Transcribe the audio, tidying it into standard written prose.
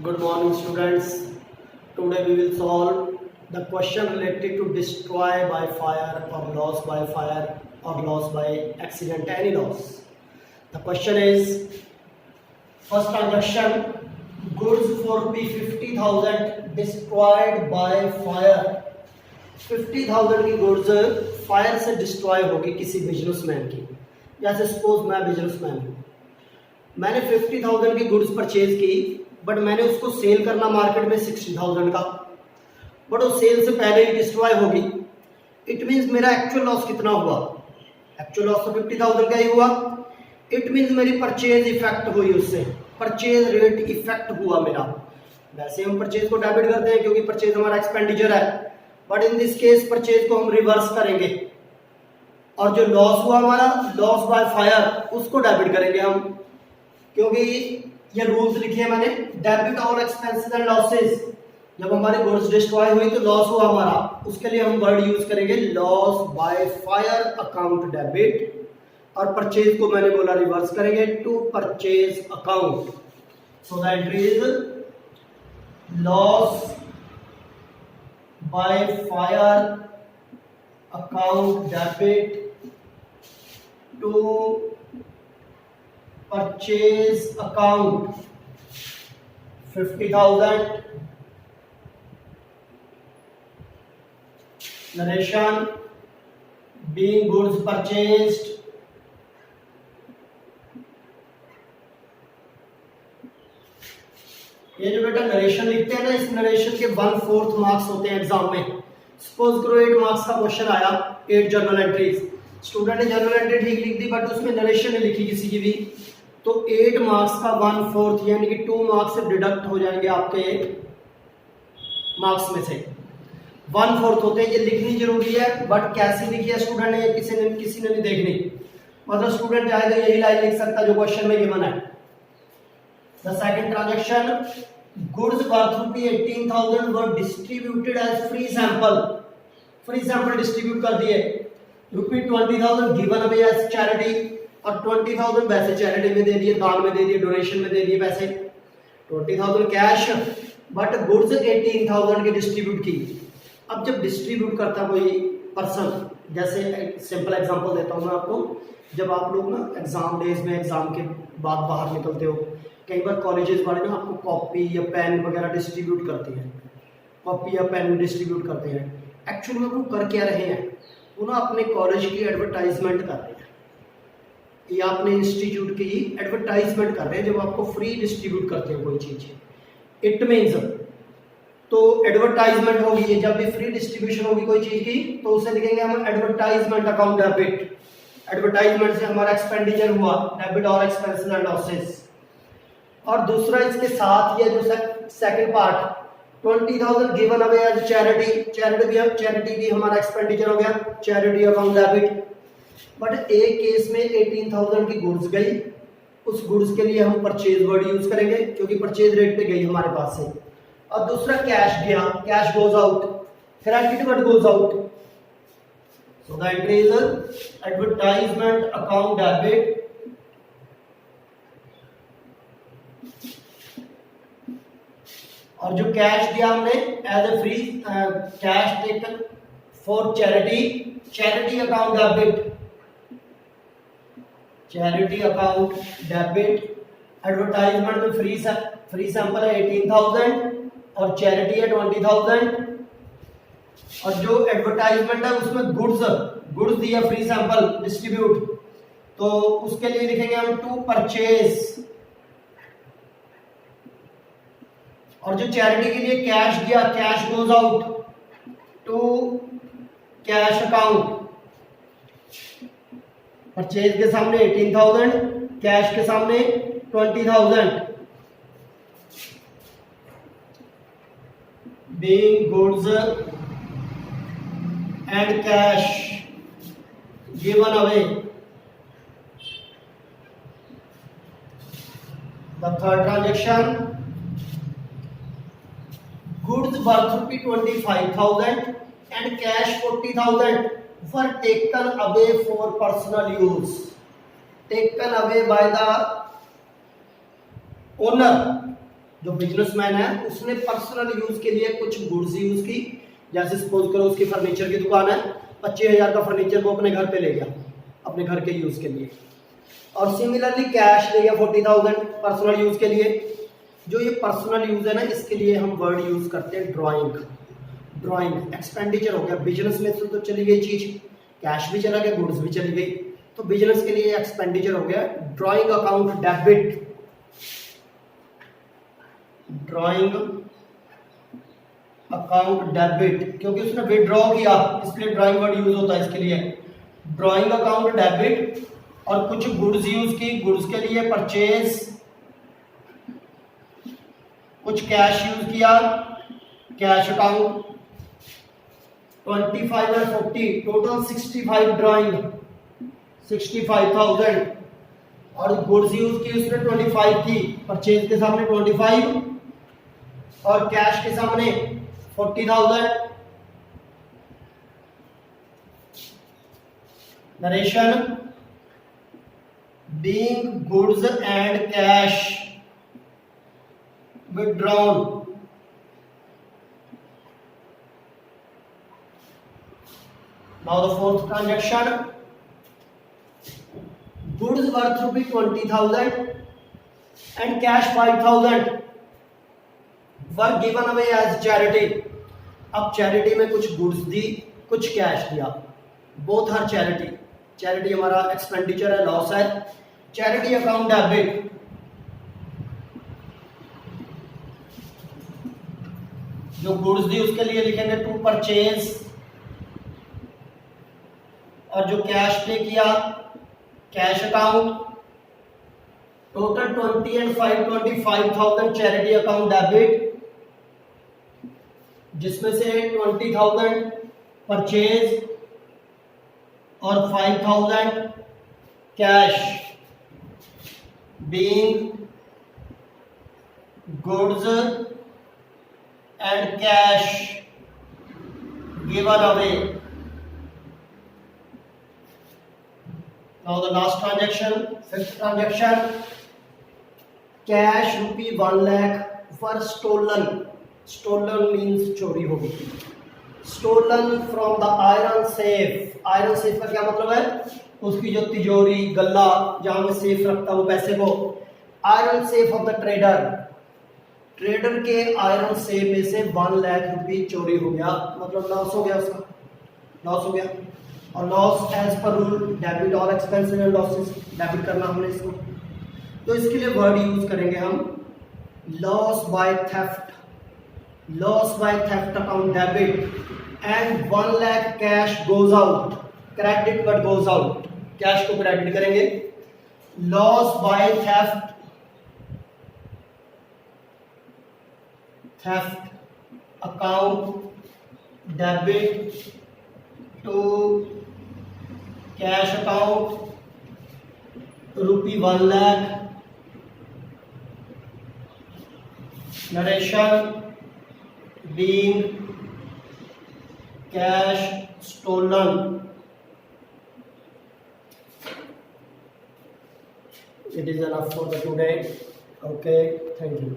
Good morning, students. Today we will solve the question related to destroy by fire or loss by fire or loss by accident, any loss. The question is, first transaction, goods for P 50,000 destroyed by fire. 50,000 की goods fire से destroy होगी किसी businessman की। जैसे suppose मैं businessman हूँ, मैंने 50,000 की गुड्स परचेज की, बट मैंने उसको सेल करना मार्केट में 60,000 का, बट वो सेल से पहले ही डिस्ट्रॉय होगी। इट मीन्स मेरा एक्चुअल लॉस कितना हुआ? एक्चुअल लॉस तो 50,000 का ही हुआ। इट मीन्स मेरी परचेज इफेक्ट हुई, उससे परचेज रेट इफेक्ट हुआ मेरा। वैसे हम परचेज को डेबिट करते हैं क्योंकि परचेज हमारा एक्सपेंडिचर है, but in this case purchase को हम रिवर्स करेंगे और जो लॉस हुआ हमारा लॉस बाय फायर उसको डेबिट करेंगे हम, क्योंकि ये रूल्स लिखे हैं मैंने, debit all expenses and losses. जब हमारी गुड्स डिस्ट्रॉय हुई तो लॉस हुआ हमारा, उसके लिए हम वर्ड यूज करेंगे loss by fire account debit, और परचेज को मैंने बोला रिवर्स करेंगे to purchase account. So the entry is loss by fire account debit to purchase account 50,000। Narration being goods purchased ये जो बेटा नरेशन लिखते हैं ना, इस नरेशन के 1/4 मार्क्स होते हैं एग्जाम में। सपोज करो 8 मार्क्स का क्वेश्चन आया, 8 जर्नल एंट्रीज, स्टूडेंट ने जर्नल एंट्री ठीक लिख दी बट उसमें नरेशन नहीं लिखी किसी की भी, तो 8 मार्क्स का 1/4 यानी कि 2 मार्क्स से डिडक्ट हो जाएंगे आपके मार्क्स में से। 1/4 होते हैं, ये लिखनी जरूरी है, बट कैसी लिखी है स्टूडेंट ने किसी ने नहीं देखनी। मतलब स्टूडेंट चाहे तो यही लाइन लिख सकता है जो क्वेश्चन में गिवन है। The second transaction, goods worth ₹18,000 were distributed as free sample. Free sample distribute कर दिए, ₹20,000 गिवन अवे एज चैरिटी, और 20,000 वैसे चैरिटी में दे दिए, दान में दे दिए, डोनेशन में दे दिए पैसे। 20,000 कैश, बट गुड्स 18,000 की डिस्ट्रीब्यूट की। अब जब डिस्ट्रीब्यूट करता कोई पर्सन, जैसे सिंपल एग्जांपल देता हूं मैं आपको, जब आप लोग ना एग्जाम डेज में एग्जाम के बाद बाहर निकलते हो, कई बार कॉलेजेस वाले ना आपको कॉपी या पेन वगैरह डिस्ट्रीब्यूट करते हैं, कॉपी या पेन डिस्ट्रीब्यूट करते हैं। एक्चुअली में वो कर क्या रहे हैं, वो ना अपने कॉलेज की एडवर्टाइजमेंट कर रहे हैं या अपने इंस्टीट्यूट की एडवर्टाइजमेंट कर रहे हैं जब आपको फ्री डिस्ट्रीब्यूट करते हैं कोई चीज। इट मीन्स तो एडवर्टाइजमेंट होगी, ये जब भी फ्री डिस्ट्रीब्यूशन होगी कोई चीज की तो उसे लिखेंगे हम एडवर्टाइजमेंट अकाउंट डेबिट। एडवर्टाइजमेंट से हमारा एक्सपेंडिचर हुआ, डेबिट और एक्सपेंसेस एंड लॉसेस। और दूसरा इसके साथ ये जो second part, 20,000 given away as charity, charity भी हमारा एक्सपेंडिचर हो गया, चैरिटी अकाउंट डेबिट। बट एक केस में 18,000 की गुड्स गई, उस गुड्स के लिए हम परचेज वर्ड यूज करेंगे क्योंकि परचेज रेट पे गई हमारे पास से। और दूसरा कैश गया, cash goes out, credit word goes out. So the entry is advertisement account debit और जो कैश दिया हमने as a free cash taken for charity, charity account debit, charity account debit. Advertisement में फ्री सैंपल है 18,000 और charity है 20,000, और जो एडवर्टाइजमेंट है उसमें गुड्स दिया फ्री सैंपल डिस्ट्रीब्यूट, तो उसके लिए लिखेंगे हम टू परचेज। और जो चैरिटी के लिए कैश दिया, cash goes out to cash account. Purchase के सामने 18,000, कैश के सामने 20,000। being goods and cash given away. The third transaction, goods worth ₹25,000 and cash 40,000 were taken away for personal use. Taken away by the owner जो businessman है उसने personal use के लिए कुछ गुड्स यूज की, जैसे सपोज करो उसकी फर्नीचर की दुकान है, 25,000 का फर्नीचर वो अपने घर पे ले गया अपने घर के यूज के लिए, और सिमिलरली कैश ले गया 40,000 पर्सनल यूज के लिए। जो ये पर्सनल यूज है ना, इसके लिए हम वर्ड यूज करते हैं ड्राइंग। ड्राइंग एक्सपेंडिचर हो गया, बिजनेस में तो चली गई चीज, कैश भी चला गया, गुड्स भी चली गई, तो बिजनेस के लिए एक्सपेंडिचर हो गया। Drawing account debit, drawing account debit, क्योंकि उसने विड्रॉ किया इसलिए ड्राइंग वर्ड यूज होता है इसके लिए। ड्राइंग अकाउंट डेबिट, और कुछ गुड्स यूज की, गुड्स के लिए परचेज, कुछ कैश यूज किया, कैश अकाउंट 25 और 40 टोटल 65 ड्राइंग 65,000, और गुड्स यूज की उसने 25 की, परचेज के सामने 25 और कैश के सामने 40,000। Narration being goods and cash withdrawn, now the fourth transaction, goods worth ₹20,000 and cash 5,000 were given away as charity। अब चैरिटी में कुछ गुड्स दी, कुछ कैश दिया, बोथ आर चैरिटी। चैरिटी हमारा एक्सपेंडिचर है, लॉस है। चैरिटी अकाउंट डेबिट, जो goods दी उसके लिए लिखेंगे टू परचेज, और जो कैश पे किया cash account. Total 20 and 5 25,000 charity account debit, जिसमें से 20,000 परचेज और 5,000 cash, being goods and cash given away। Now the last transaction, fifth transaction, cash ₹1 lakh were stolen। Stolen means चोरी हो गई। Stolen from the iron safe। Iron safe का क्या मतलब है? उसकी जो तिजोरी, गल्ला जहां में सेफ रखता वो पैसे को, iron safe of the trader। Trader के आयरन सेफ में से 1 लाख रुपए चोरी हो गया, मतलब लॉस हो गया, उसका लॉस हो गया। और loss as per rule debit all expenses and losses, debit करना हमने इसको, तो इसके लिए वर्ड यूज करेंगे हम loss by theft. Loss by theft account debit and 1 lakh cash goes out, credit but goes out, cash को क्रेडिट करेंगे। Loss by theft, theft account debit to cash account ₹1 lakh. Narration being cash stolen। It is enough for the today. Okay, thank you.